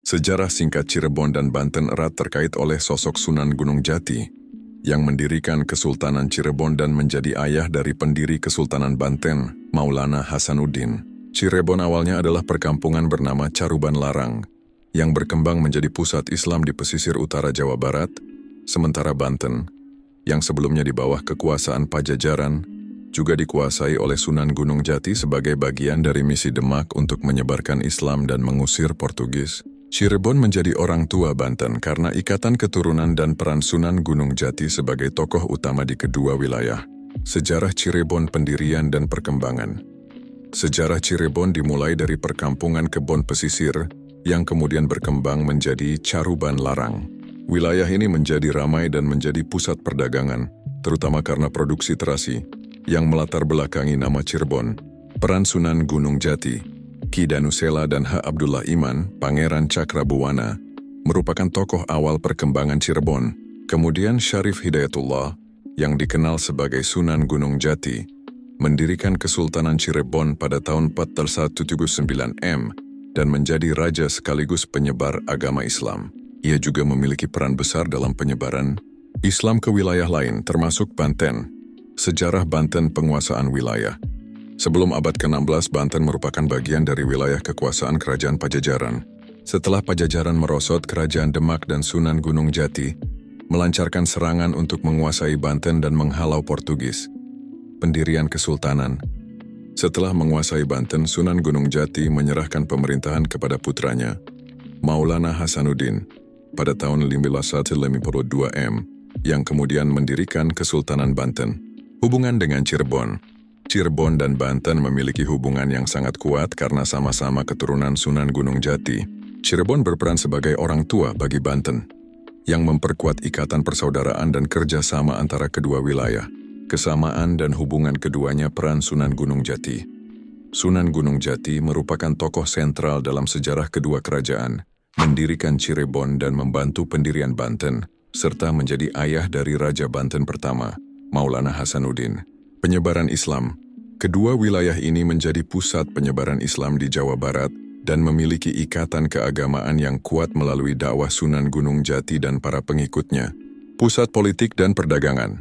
Sejarah singkat Cirebon dan Banten erat terkait oleh sosok Sunan Gunung Jati, yang mendirikan Kesultanan Cirebon dan menjadi ayah dari pendiri Kesultanan Banten, Maulana Hasanuddin. Cirebon awalnya adalah perkampungan bernama Caruban Larang, yang berkembang menjadi pusat Islam di pesisir utara Jawa Barat, sementara Banten, yang sebelumnya di bawah kekuasaan Pajajaran, juga dikuasai oleh Sunan Gunung Jati sebagai bagian dari misi Demak untuk menyebarkan Islam dan mengusir Portugis. Cirebon menjadi orang tua Banten karena ikatan keturunan dan peran Sunan Gunung Jati sebagai tokoh utama di kedua wilayah. Sejarah Cirebon pendirian dan perkembangan. Sejarah Cirebon dimulai dari perkampungan kebon pesisir yang kemudian berkembang menjadi Caruban Larang. Wilayah ini menjadi ramai dan menjadi pusat perdagangan, terutama karena produksi terasi yang melatar belakangi nama Cirebon. Peran Sunan Gunung Jati, Ki Danusela dan H. Abdullah Iman, Pangeran Cakrabuwana, merupakan tokoh awal perkembangan Cirebon. Kemudian Syarif Hidayatullah, yang dikenal sebagai Sunan Gunung Jati, mendirikan Kesultanan Cirebon pada tahun 4179 M dan menjadi raja sekaligus penyebar agama Islam. Ia juga memiliki peran besar dalam penyebaran Islam ke wilayah lain, termasuk Banten. Sejarah Banten penguasaan wilayah. Sebelum abad ke-16, Banten merupakan bagian dari wilayah kekuasaan Kerajaan Pajajaran. Setelah Pajajaran merosot, Kerajaan Demak dan Sunan Gunung Jati melancarkan serangan untuk menguasai Banten dan menghalau Portugis. Pendirian Kesultanan. Setelah menguasai Banten, Sunan Gunung Jati menyerahkan pemerintahan kepada putranya, Maulana Hasanuddin, pada tahun 1552 M, yang kemudian mendirikan Kesultanan Banten. Hubungan dengan Cirebon. Cirebon dan Banten memiliki hubungan yang sangat kuat karena sama-sama keturunan Sunan Gunung Jati. Cirebon berperan sebagai orang tua bagi Banten, yang memperkuat ikatan persaudaraan dan kerjasama antara kedua wilayah. Kesamaan dan hubungan keduanya peran Sunan Gunung Jati. Sunan Gunung Jati merupakan tokoh sentral dalam sejarah kedua kerajaan, mendirikan Cirebon dan membantu pendirian Banten, serta menjadi ayah dari Raja Banten pertama, Maulana Hasanuddin. Penyebaran Islam. Kedua wilayah ini menjadi pusat penyebaran Islam di Jawa Barat dan memiliki ikatan keagamaan yang kuat melalui dakwah Sunan Gunung Jati dan para pengikutnya. Pusat politik dan perdagangan.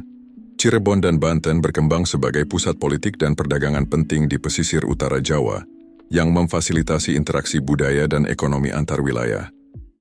Cirebon dan Banten berkembang sebagai pusat politik dan perdagangan penting di pesisir utara Jawa, yang memfasilitasi interaksi budaya dan ekonomi antar wilayah.